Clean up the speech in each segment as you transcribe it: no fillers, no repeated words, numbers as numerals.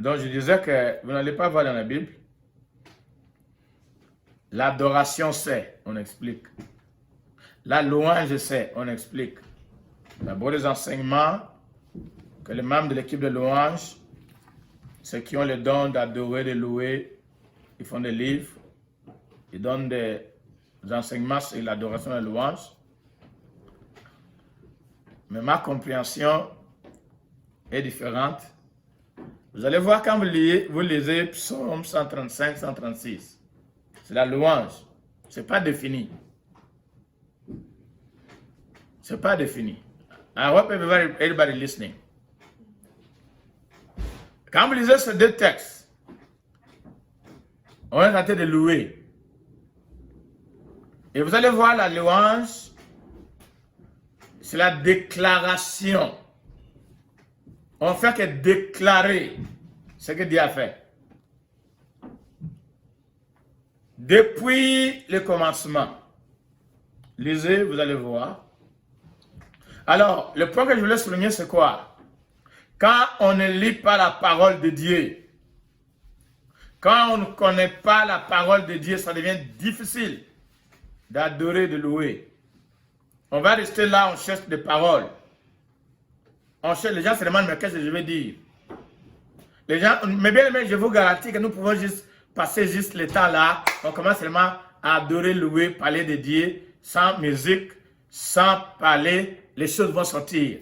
Donc je disais que vous n'allez pas voir dans la Bible. L'adoration c'est, on explique. La louange c'est, on explique. D'abord les enseignements que les membres de l'équipe de louange, ceux qui ont le don d'adorer, de louer, ils font des livres, ils donnent des enseignements sur l'adoration et la louange. Mais ma compréhension est différente. Vous allez voir quand vous lisez Psaume 135, 136. C'est la louange. Ce n'est pas défini. Ce n'est pas défini. I hope everybody listening. Quand vous lisez ces deux textes, on est en train de louer. Et vous allez voir la louange, c'est la déclaration. On fait que déclarer ce que Dieu a fait. Depuis le commencement. Lisez, vous allez voir. Alors, le point que je voulais souligner, c'est quoi? Quand on ne lit pas la parole de Dieu, quand on ne connaît pas la parole de Dieu, ça devient difficile d'adorer, de louer. On va rester là, on cherche des paroles. Les gens se demandent, mais qu'est-ce que je vais dire? Les gens, mais bien aimé, je vous garantis que nous pouvons juste passer juste le temps là. On commence seulement à adorer, louer, parler de Dieu, sans musique, sans parler, les choses vont sortir.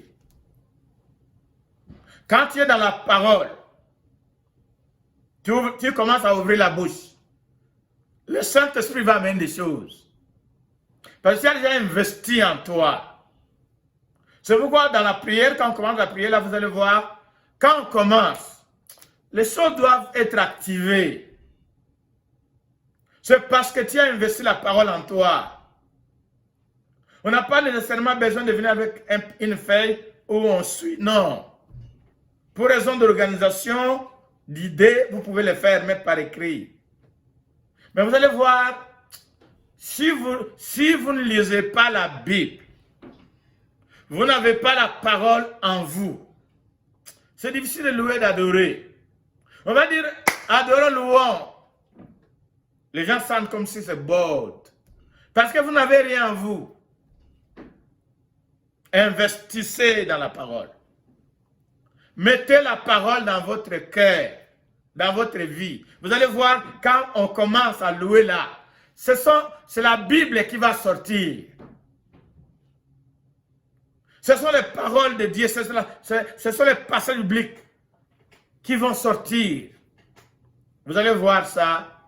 Quand tu es dans la parole, tu commences à ouvrir la bouche. Le Saint-Esprit va amener des choses. Parce qu'il a déjà investi en toi. C'est pourquoi dans la prière, quand on commence la prière, là, vous allez voir, quand on commence, les choses doivent être activées. C'est parce que tu as investi la parole en toi. On n'a pas nécessairement besoin de venir avec une feuille où on suit. Non. Pour raison d'organisation, d'idées, vous pouvez le faire, mettre par écrit. Mais vous allez voir, si vous ne lisez pas la Bible, vous n'avez pas la parole en vous. C'est difficile de louer, d'adorer. On va dire, adorons, louons. Les gens sentent comme si c'est bold. Parce que vous n'avez rien en vous. Investissez dans la parole. Mettez la parole dans votre cœur, dans votre vie. Vous allez voir, quand on commence à louer là, c'est la Bible qui va sortir. Ce sont les paroles de Dieu, ce sont les passages bibliques qui vont sortir. Vous allez voir ça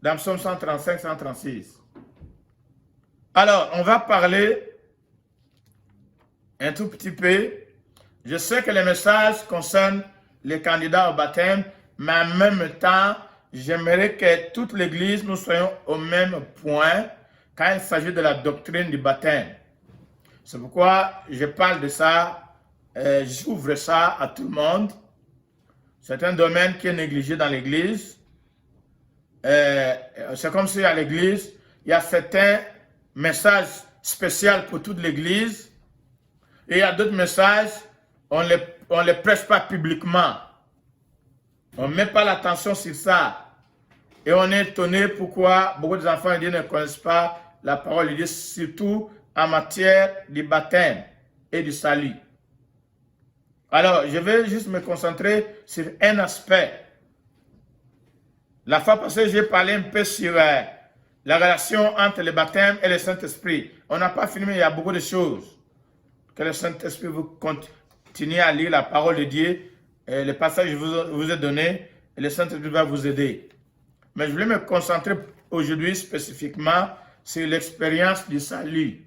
dans Psaume 135, 136. Alors, on va parler un tout petit peu. Je sais que les messages concernent les candidats au baptême, mais en même temps, j'aimerais que toute l'Église, nous soyons au même point quand il s'agit de la doctrine du baptême. C'est pourquoi je parle de ça, j'ouvre ça à tout le monde. C'est un domaine qui est négligé dans l'Église. C'est comme si à l'Église, il y a certains messages spéciaux pour toute l'Église et il y a d'autres messages, on ne les prêche pas publiquement. On ne met pas l'attention sur ça. Et on est étonné pourquoi beaucoup d'enfants ne connaissent pas la parole de Dieu, surtout en matière du baptême et du salut. Alors, je vais juste me concentrer sur un aspect. La fois passée, j'ai parlé un peu sur la relation entre le baptême et le Saint-Esprit. On n'a pas fini, mais il y a beaucoup de choses. Que le Saint-Esprit vous continue à lire la parole de Dieu. Et le passage que je vous ai donné, et le Saint-Esprit va vous aider. Mais je voulais me concentrer aujourd'hui spécifiquement sur l'expérience du salut.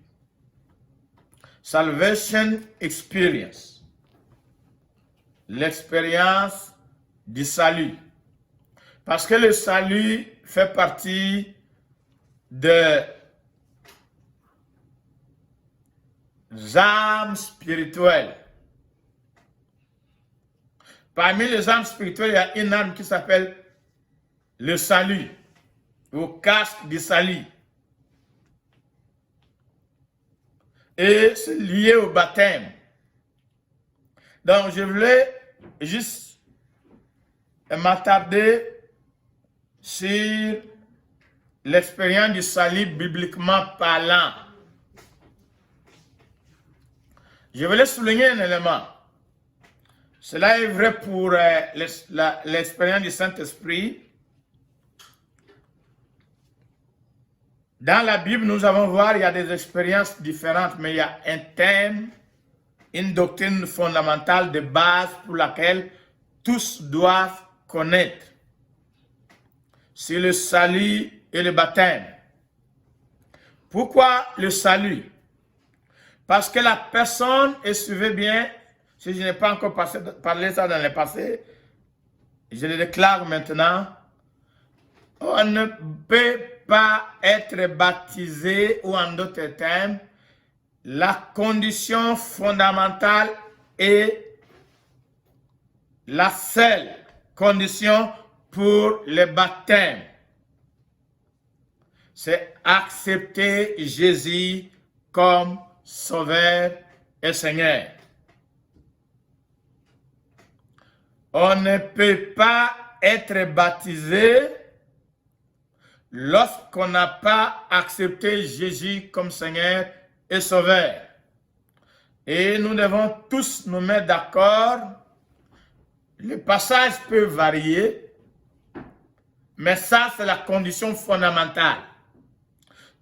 Salvation experience. L'expérience du salut. Parce que le salut fait partie des âmes spirituelles. Parmi les âmes spirituelles, il y a une âme qui s'appelle le salut, ou casque du salut. Et c'est lié au baptême. Donc, je voulais juste m'attarder sur l'expérience du salut bibliquement parlant. Je voulais souligner un élément. Cela est vrai pour l'expérience du Saint-Esprit. Dans la Bible, nous allons voir, il y a des expériences différentes, mais il y a un thème, une doctrine fondamentale de base pour laquelle tous doivent connaître. C'est le salut et le baptême. Pourquoi le salut? Parce que la personne, et suivez bien, si je n'ai pas encore parlé ça dans le passé, je le déclare maintenant, on ne peut pas être baptisé, ou en d'autres termes, la condition fondamentale et la seule condition pour le baptême, c'est accepter Jésus comme Sauveur et Seigneur. On ne peut pas être baptisé lorsqu'on n'a pas accepté Jésus comme Seigneur et Sauveur. Et nous devons tous nous mettre d'accord. Les passages peuvent varier, mais ça, c'est la condition fondamentale.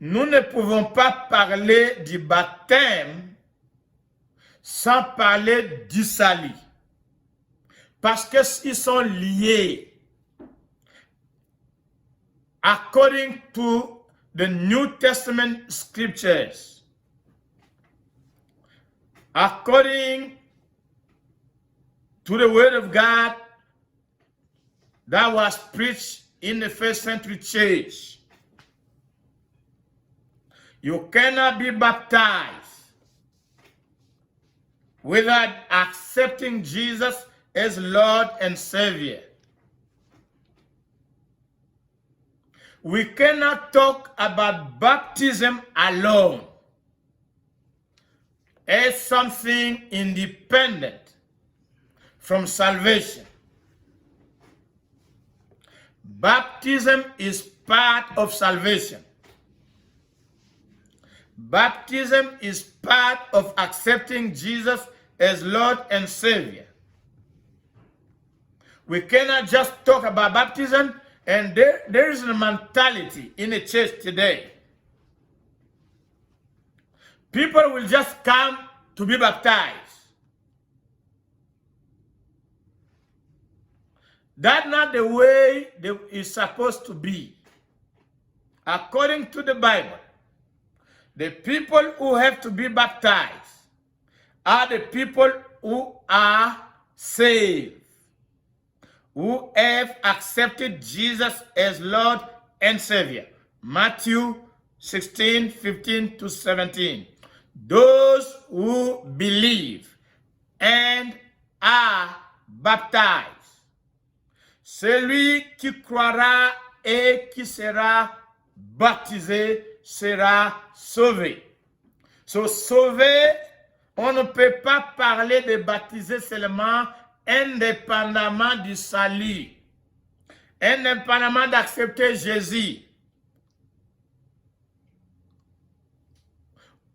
Nous ne pouvons pas parler du baptême sans parler du salut. Parce qu'ils sont liés. According to the New Testament scriptures, according to the word of God that was preached in the first century church, you cannot be baptized without accepting Jesus as Lord and Savior. We cannot talk about baptism alone as something independent from salvation. Baptism is part of salvation. Baptism is part of accepting Jesus as Lord and Savior. We cannot just talk about baptism, and there is a mentality in the church today. People will just come to be baptized. That's not the way it's supposed to be. According to the Bible, the people who have to be baptized are the people who are saved, who have accepted Jesus as Lord and Savior. Matthew 16, 15 to 17. Those who believe and are baptized. Celui qui croira et qui sera baptisé sera sauvé. So, sauvé, on ne peut pas parler de baptiser seulement indépendamment du salut, indépendamment d'accepter Jésus.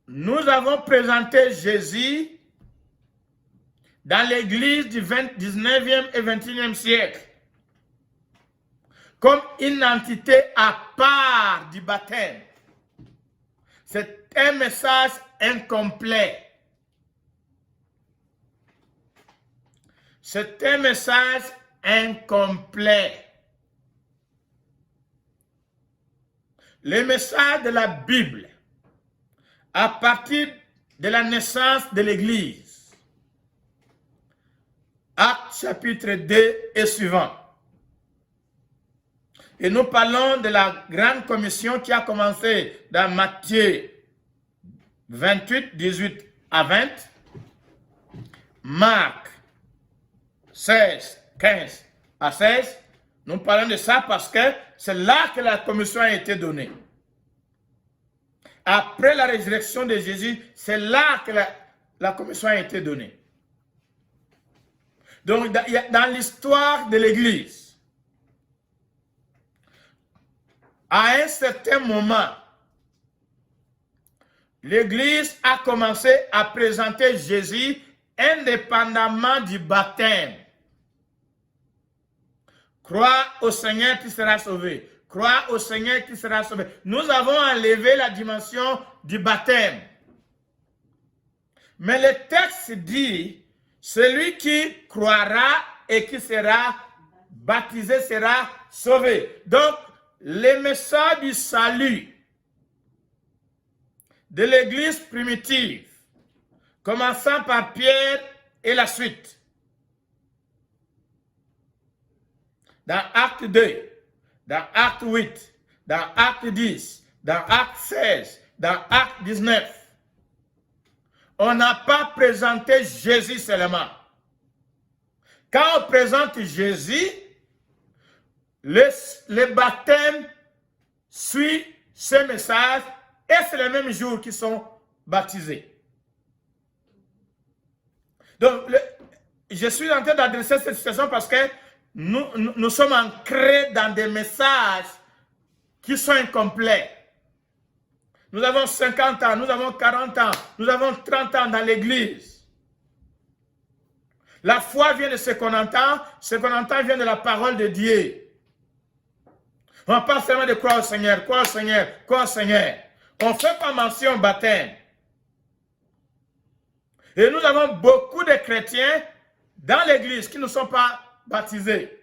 Nous avons présenté Jésus dans l'église du 19e et 21e siècle comme une entité à part du baptême. C'est un message incomplet. C'est un message incomplet. Le message de la Bible, à partir de la naissance de l'Église, Actes chapitre 2 et suivant. Et nous parlons de la grande commission qui a commencé dans Matthieu 28, 18 à 20, Marc 16, 15 à 16. Nous parlons de ça parce que c'est là que la commission a été donnée. Après la résurrection de Jésus, c'est là que la commission a été donnée. Donc, dans l'histoire de l'Église, à un certain moment, l'Église a commencé à présenter Jésus indépendamment du baptême. Crois au Seigneur, tu seras sauvé. Crois au Seigneur, tu seras sauvé. Nous avons enlevé la dimension du baptême. Mais le texte dit, celui qui croira et qui sera baptisé sera sauvé. Donc, le message du salut de l'Église primitive, commençant par Pierre et la suite, dans Acte 2, dans Acte 8, dans Acte 10, dans Acte 16, dans Acte 19, on n'a pas présenté Jésus seulement. Quand on présente Jésus, le baptême suit ce message et c'est le même jour qu'ils sont baptisés. Donc, je suis en train d'adresser cette situation parce que nous sommes ancrés dans des messages qui sont incomplets. Nous avons 50 ans, nous avons 40 ans, nous avons 30 ans dans l'Église. La foi vient de ce qu'on entend vient de la parole de Dieu. On parle seulement de croire au Seigneur, croire au Seigneur, croire au Seigneur. On ne fait pas mention au baptême. Et nous avons beaucoup de chrétiens dans l'Église qui ne sont pas baptisés.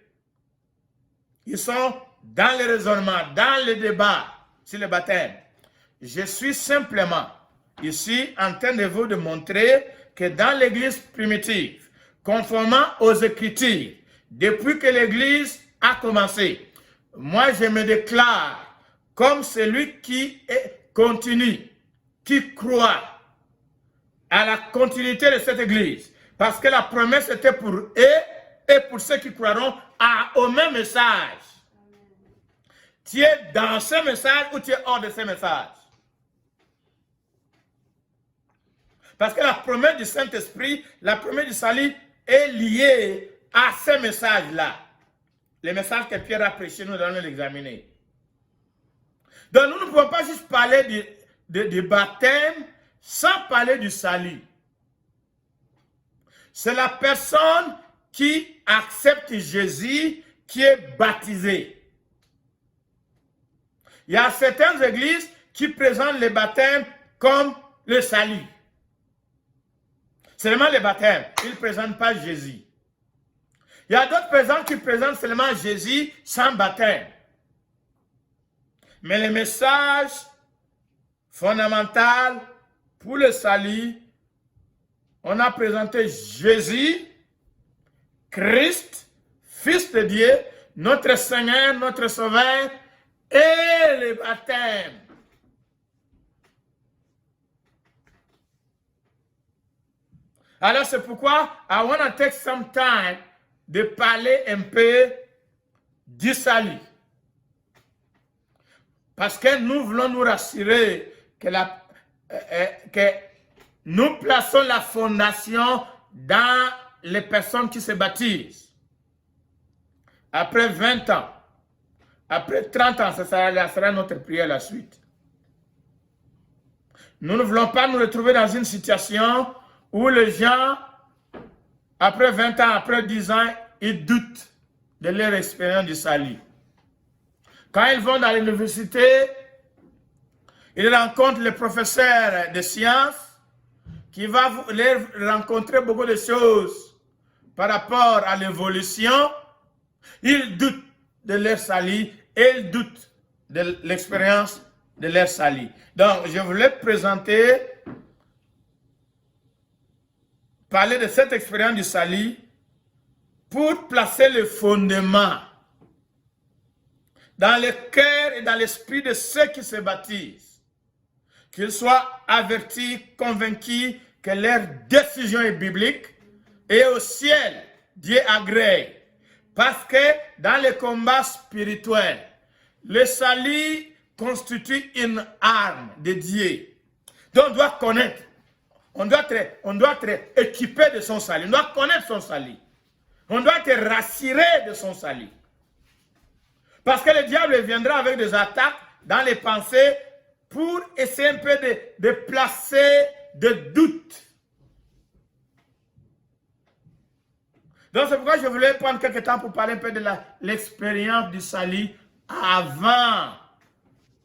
Ils sont dans les raisonnements, dans les débats sur le baptême. Je suis simplement ici en train de vous montrer que dans l'Église primitive, conformément aux Écritures, depuis que l'Église a commencé, moi je me déclare comme celui qui continue, qui croit à la continuité de cette Église. Parce que la promesse était pour eux et pour ceux qui croiront au même message. Tu es dans ce message ou tu es hors de ce message. Parce que la promesse du Saint-Esprit, la promesse du salut est liée à ce message-là. Le message que Pierre a prêché, nous allons l'examiner. Donc nous ne pouvons pas juste parler du baptême sans parler du salut. C'est la personne qui accepte Jésus qui est baptisée. Il y a certaines églises qui présentent le baptême comme le salut. Seulement le baptême, ils ne présentent pas Jésus. Il y a d'autres personnes qui présentent seulement Jésus sans baptême. Mais le message fondamental pour le salut, on a présenté Jésus, Christ, Fils de Dieu, notre Seigneur, notre Sauveur, et le baptême. Alors c'est pourquoi I want to take some time de parler un peu du salut. Parce que nous voulons nous rassurer que nous plaçons la fondation dans les personnes qui se baptisent. Après 20 ans, après 30 ans, ça sera notre prière la suite. Nous ne voulons pas nous retrouver dans une situation où les gens, après 20 ans, après 10 ans, ils doutent de leur expérience du salut. Quand ils vont dans l'université, ils rencontrent le professeur de sciences qui va leur rencontrer beaucoup de choses par rapport à l'évolution. Ils doutent de leur salut et ils doutent de l'expérience de leur salut. Donc, je voulais parler de cette expérience du salut pour placer le fondement dans le cœur et dans l'esprit de ceux qui se baptisent, qu'ils soient avertis, convaincus que leur décision est biblique et au ciel, Dieu agrée. Parce que dans le combat spirituel, le salut constitue une arme de Dieu. Donc on doit connaître, on doit être équipé de son salut, on doit connaître son salut. On doit être rassuré de son salut. Parce que le diable viendra avec des attaques dans les pensées pour essayer un peu de placer des doutes. Donc c'est pourquoi je voulais prendre quelques temps pour parler un peu de l'expérience du salut avant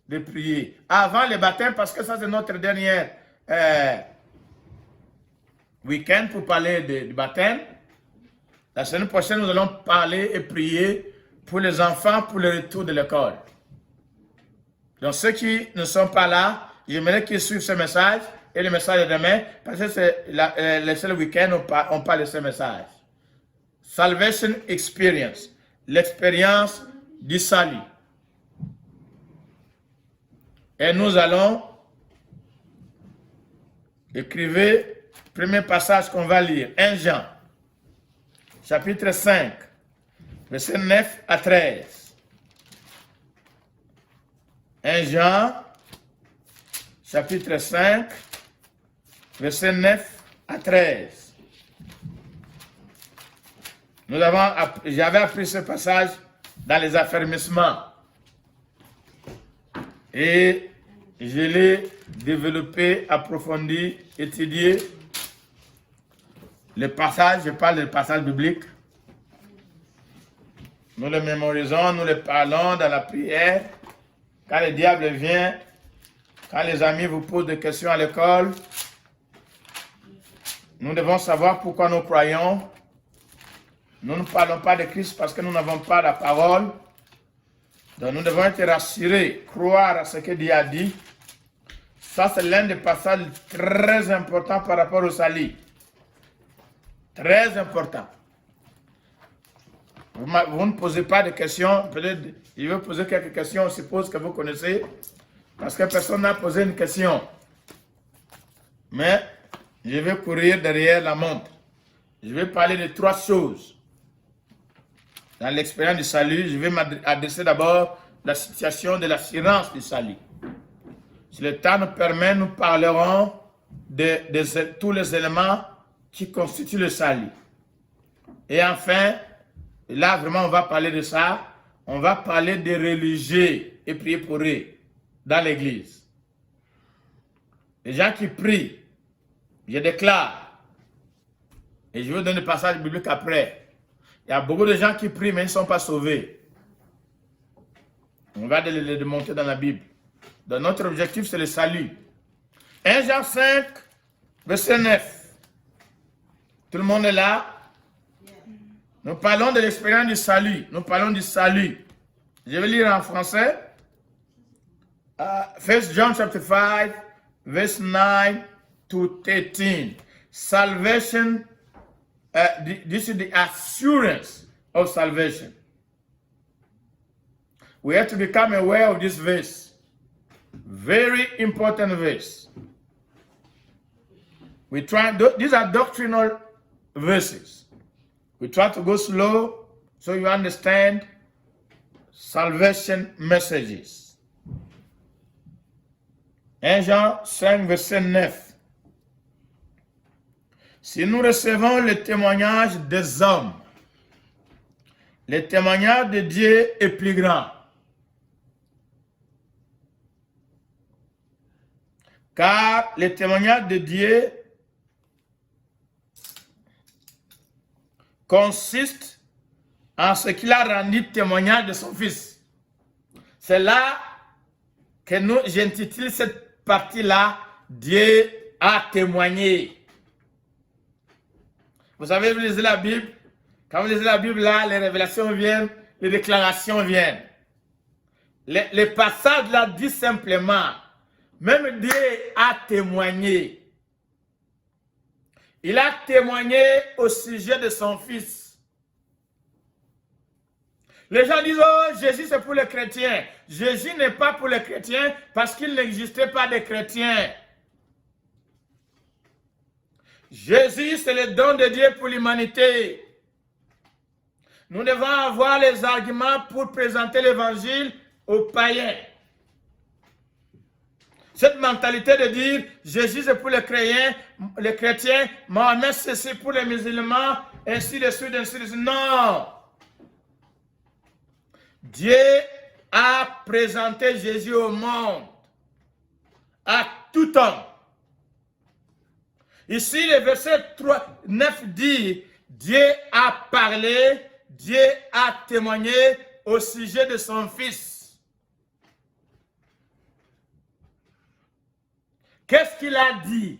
de prier, avant le baptême, parce que ça c'est notre dernier week-end pour parler du baptême. La semaine prochaine, nous allons parler et prier pour les enfants pour le retour de l'école. Donc ceux qui ne sont pas là, j'aimerais qu'ils suivent ce message et le message de demain, parce que c'est le seul week-end où on parle de ce message. Salvation Experience, l'expérience du salut. Et nous allons écrire le premier passage qu'on va lire, 1 Jean, chapitre 5, versets 9 à 13. 1 Jean, chapitre 5, versets 9 à 13. J'avais appris ce passage dans les affermissements. Et je l'ai développé, approfondi, étudié. Le passage, je parle du passage biblique. Nous le mémorisons, nous le parlons dans la prière. Quand le diable vient, quand les amis vous posent des questions à l'école, nous devons savoir pourquoi nous croyons. Nous ne parlons pas de Christ parce que nous n'avons pas la parole. Donc nous devons être rassurés, croire à ce que Dieu a dit. Ça, c'est l'un des passages très importants par rapport au salut. Très important. Vous ne posez pas de questions. Peut-être, je vais poser quelques questions, je suppose que vous connaissez. Parce que personne n'a posé une question. Mais je vais courir derrière la montre. Je vais parler de 3 choses. Dans l'expérience du salut, je vais m'adresser d'abord la situation de l'assurance du salut. Si le temps nous permet, nous parlerons de tous les éléments qui constituent le salut. Et enfin, là vraiment on va parler de ça, on va parler des religieux et prier pour eux dans l'église. Les gens qui prient, je déclare, et je vais vous donner le passage biblique après. Il y a beaucoup de gens qui prient, mais ils ne sont pas sauvés. On va les démontrer dans la Bible. Donc notre objectif, c'est le salut. 1 Jean 5, verset 9. Tout le monde est là? Nous parlons de l'expérience du salut. Nous parlons du salut. Je vais lire en français. 1 John chapter 5, verse 9 to 13. Salvation. This is the assurance of salvation. We have to become aware of this verse. Very important verse. These are doctrinal verses. We try to go slow so you understand salvation messages. 1 Jean 5, verset 9. Si nous recevons le témoignage des hommes, le témoignage de Dieu est plus grand. Car le témoignage de Dieu consiste en ce qu'il a rendu témoignage de son Fils. C'est là que j'intitule cette partie-là, Dieu a témoigné. Vous savez, vous lisez la Bible, quand vous lisez la Bible, là, les révélations viennent, les déclarations viennent. Les passages là disent simplement, même Dieu a témoigné. Il a témoigné au sujet de son Fils. Les gens disent, oh, Jésus c'est pour les chrétiens. Jésus n'est pas pour les chrétiens parce qu'il n'existait pas de chrétiens. Jésus, c'est le don de Dieu pour l'humanité. Nous devons avoir les arguments pour présenter l'évangile aux païens. Cette mentalité de dire Jésus c'est pour les chrétiens, Mohamed c'est pour les musulmans, ainsi de suite, ainsi de suite. Non. Dieu a présenté Jésus au monde, à tout homme. Ici, le verset 9 dit, Dieu a parlé, Dieu a témoigné au sujet de son Fils. Qu'est-ce qu'il a dit?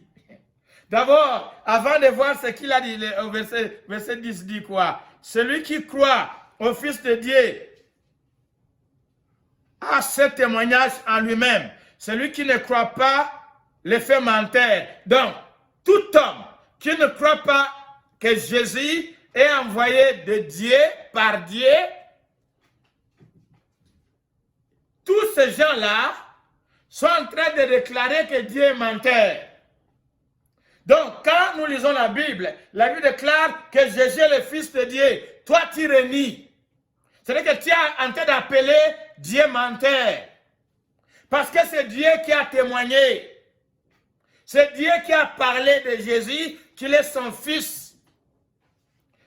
D'abord, avant de voir ce qu'il a dit, au verset 10 dit quoi? Celui qui croit au Fils de Dieu a ce témoignage en lui-même. Celui qui ne croit pas le fait menteur. Donc, tout homme qui ne croit pas que Jésus est envoyé de Dieu, par Dieu, tous ces gens-là sont en train de déclarer que Dieu est menteur. Donc, quand nous lisons la Bible déclare que Jésus est le Fils de Dieu. Toi, tu renies. C'est-à-dire que tu es en train d'appeler Dieu menteur. Parce que c'est Dieu qui a témoigné. C'est Dieu qui a parlé de Jésus, qu'il est son Fils.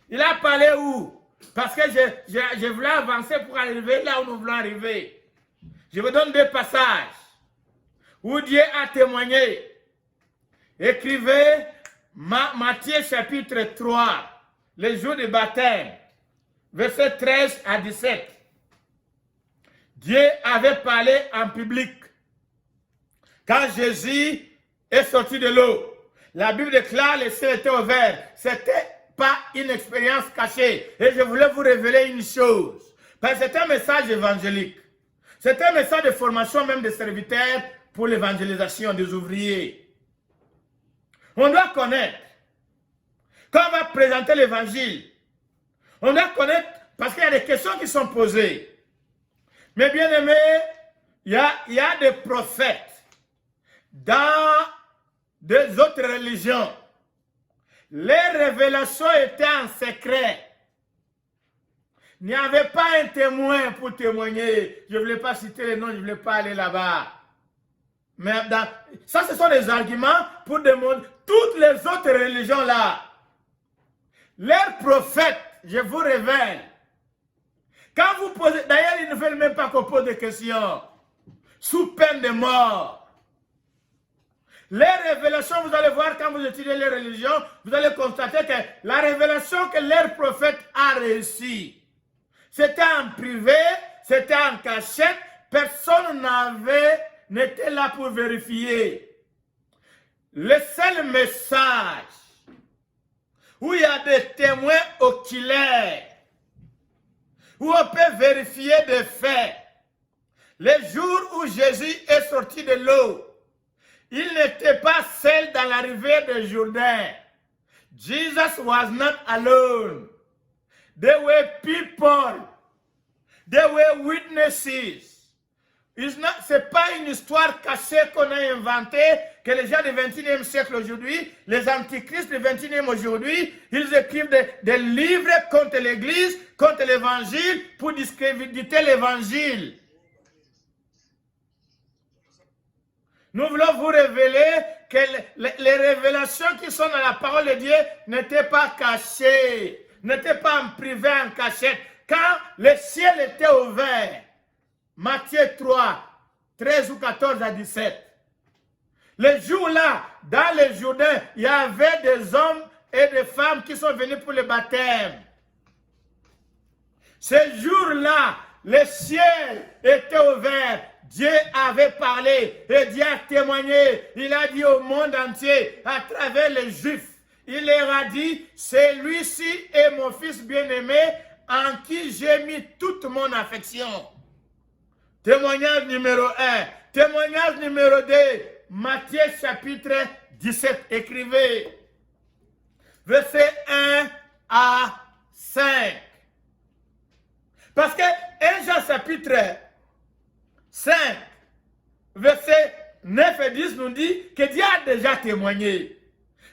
Il a parlé où? Parce que je voulais avancer pour arriver là où nous voulons arriver. Je vous donne deux passages où Dieu a témoigné. Écrivez Matthieu chapitre 3, le jour du baptême, verset 13 à 17. Dieu avait parlé en public. Quand Jésus est sorti de l'eau, la Bible déclare les cieux étaient ouverts. Ce n'était pas une expérience cachée. Et je voulais vous révéler une chose. Parce que c'est un message évangélique. C'est un message de formation même des serviteurs pour l'évangélisation des ouvriers. On doit connaître. Quand on va présenter l'évangile, on doit connaître parce qu'il y a des questions qui sont posées. Mais bien aimé, il y a des prophètes dans des autres religions. Les révélations étaient en secret. Il n'y avait pas un témoin pour témoigner. Je ne voulais pas citer les noms, je ne voulais pas aller là-bas. Mais ça, ce sont des arguments pour démontrer toutes les autres religions-là. Leurs prophètes, je vous révèle. Quand vous posez, d'ailleurs, ils ne veulent même pas qu'on pose des questions. Sous peine de mort. Les révélations, vous allez voir quand vous étudiez les religions, vous allez constater que la révélation que leur prophète a réussi, c'était en privé, c'était en cachette, personne n'était là pour vérifier. Le seul message où il y a des témoins oculaires, où on peut vérifier des faits. Le jour où Jésus est sorti de l'eau, il n'était pas seul dans la rivière de Jourdain. Jesus was not alone. There were people. There were witnesses. Ce n'est pas une histoire cachée qu'on a inventée, que les gens du XXIe siècle aujourd'hui, les antichrists du XXIe aujourd'hui, ils écrivent des livres contre l'Église, contre l'Évangile, pour discréditer l'Évangile. Nous voulons vous révéler que les révélations qui sont dans la parole de Dieu n'étaient pas cachées, n'étaient pas en privé, en cachette. Quand le ciel était ouvert, Matthieu 3, 13 ou 14 à 17. Le jour-là, dans le Jourdain, il y avait des hommes et des femmes qui sont venus pour le baptême. Ce jour-là, le ciel était ouvert. Dieu avait parlé et Dieu a témoigné. Il a dit au monde entier, à travers les Juifs, il leur a dit, celui-ci est mon fils bien-aimé en qui j'ai mis toute mon affection. Témoignage numéro 1. Témoignage numéro 2. Matthieu chapitre 17. Écrivez. Verset 1 à 5. Parce que 1 Jean chapitre 5, verset 9 et 10 nous dit que Dieu a déjà témoigné.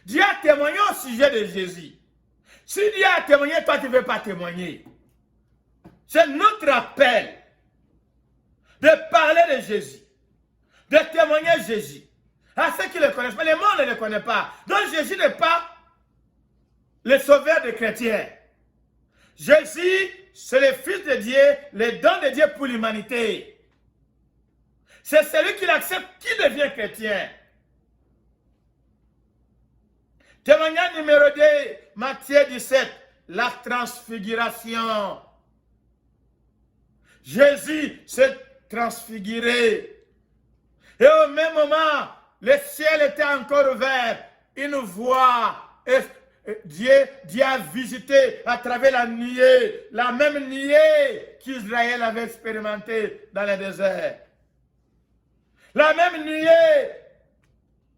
Dieu a témoigné au sujet de Jésus. Si Dieu a témoigné, toi tu ne veux pas témoigner. C'est notre appel de parler de Jésus, de témoigner Jésus à ceux qui le connaissent. Mais le monde ne le connaît pas. Donc Jésus n'est pas le sauveur des chrétiens. Jésus, c'est le Fils de Dieu, le don de Dieu pour l'humanité. C'est celui qui l'accepte qui devient chrétien. Témoignage numéro 2, Matthieu 17, la transfiguration. Jésus s'est transfiguré. Et au même moment, le ciel était encore ouvert. Une voix, Dieu a visité à travers la nuée, la même nuée qu'Israël avait expérimentée dans le désert. La même nuée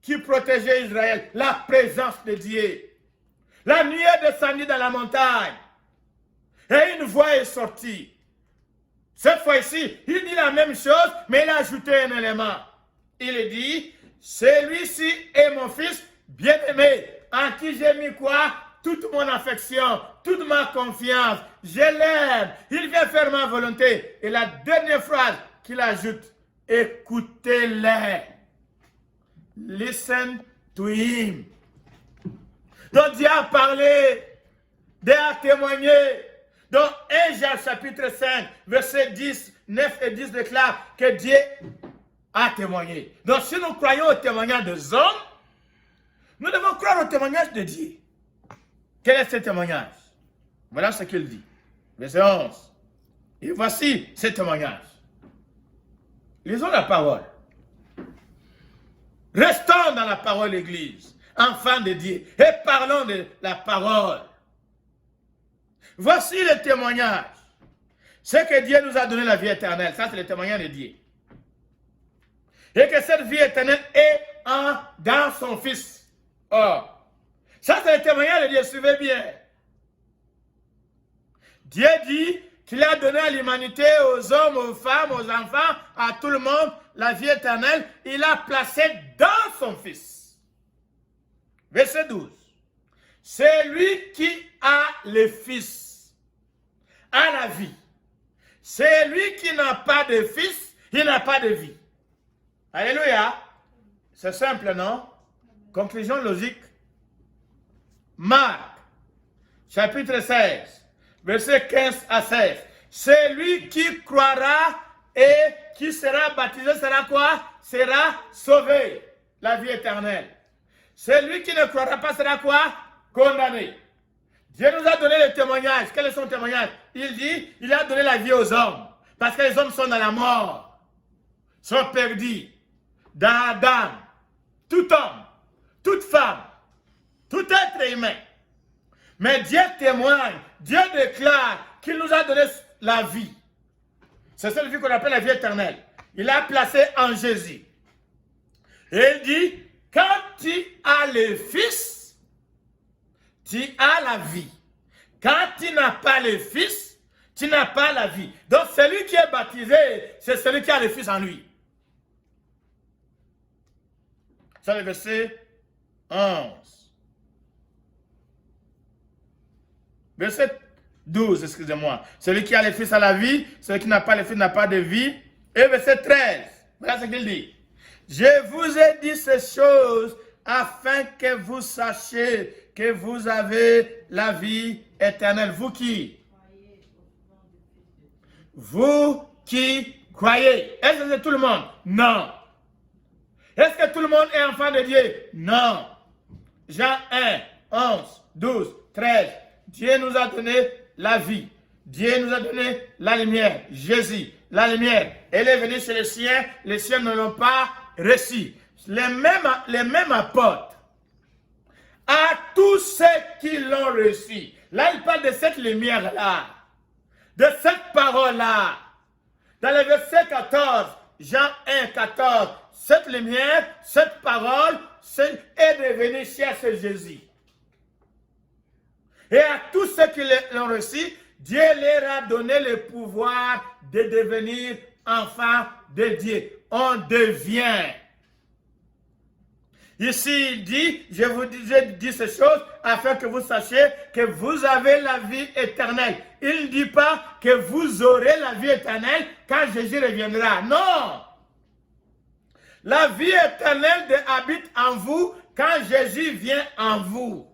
qui protégeait Israël, la présence de Dieu. La nuée est descendue dans la montagne. Et une voix est sortie. Cette fois-ci, il dit la même chose, mais il a ajouté un élément. Il dit, celui-ci est mon fils bien-aimé, en qui j'ai mis quoi? Toute mon affection, toute ma confiance. Je l'aime. Il vient faire ma volonté. Et la dernière phrase qu'il ajoute, écoutez-les. Listen to him. Donc Dieu a parlé, Dieu a témoigné. Donc 1 Jean chapitre 5, verset 10, 9 et 10 déclare que Dieu a témoigné. Donc si nous croyons au témoignage des hommes, nous devons croire au témoignage de Dieu. Quel est ce témoignage? Voilà ce qu'il dit. Verset 11. Et voici ce témoignage. Lisons la parole. Restons dans la parole, l'Église, enfants de Dieu, et parlons de la parole. Voici le témoignage. C'est que Dieu nous a donné la vie éternelle. Ça, c'est le témoignage de Dieu. Et que cette vie éternelle est dans son Fils. Or, ça, c'est le témoignage de Dieu. Suivez bien. Dieu dit qu'il a donné à l'humanité, aux hommes, aux femmes, aux enfants, à tout le monde, la vie éternelle. Il l'a placée dans son Fils. Verset 12. C'est lui qui a le Fils, a la vie. C'est lui qui n'a pas de Fils, il n'a pas de vie. Alléluia. C'est simple, non? Conclusion logique. Marc, chapitre 16, verset 15 à 16. Celui qui croira et qui sera baptisé sera quoi? Sera sauvé, la vie éternelle. Celui qui ne croira pas sera quoi? Condamné. Dieu nous a donné le témoignage. Quel est son témoignage? Il dit, il a donné la vie aux hommes. Parce que les hommes sont dans la mort. Sont perdus. Dans Adam. Tout homme. Toute femme. Tout être humain. Mais Dieu témoigne. Dieu déclare qu'il nous a donné la vie. C'est cette vie qu'on appelle la vie éternelle. Il l'a placée en Jésus. Et il dit, quand tu as le Fils, tu as la vie. Quand tu n'as pas le Fils, tu n'as pas la vie. Donc celui qui est baptisé, c'est celui qui a le Fils en lui. C'est le verset 11. Verset 12, excusez-moi. Celui qui a le Fils a la vie, celui qui n'a pas le Fils n'a pas de vie. Et verset 13, voilà ce qu'il dit. Je vous ai dit ces choses afin que vous sachiez que vous avez la vie éternelle. Vous qui? Vous qui croyez. Est-ce que c'est tout le monde? Non. Est-ce que tout le monde est enfant de Dieu? Non. Jean 1, 11, 12, 13. Dieu nous a donné la vie. Dieu nous a donné la lumière. Jésus, la lumière. Elle est venue chez les siens ne l'ont pas reçu. Les mêmes apôtres. À tous ceux qui l'ont reçu. Là, il parle de cette lumière-là. De cette parole-là. Dans le verset 14, Jean 1, 14, cette lumière, cette parole est devenue chère chez Jésus. Et à tous ceux qui l'ont reçu, Dieu leur a donné le pouvoir de devenir enfants de Dieu. On devient. Ici, il dit, je vous dis ces choses afin que vous sachiez que vous avez la vie éternelle. Il ne dit pas que vous aurez la vie éternelle quand Jésus reviendra. Non! La vie éternelle habite en vous quand Jésus vient en vous.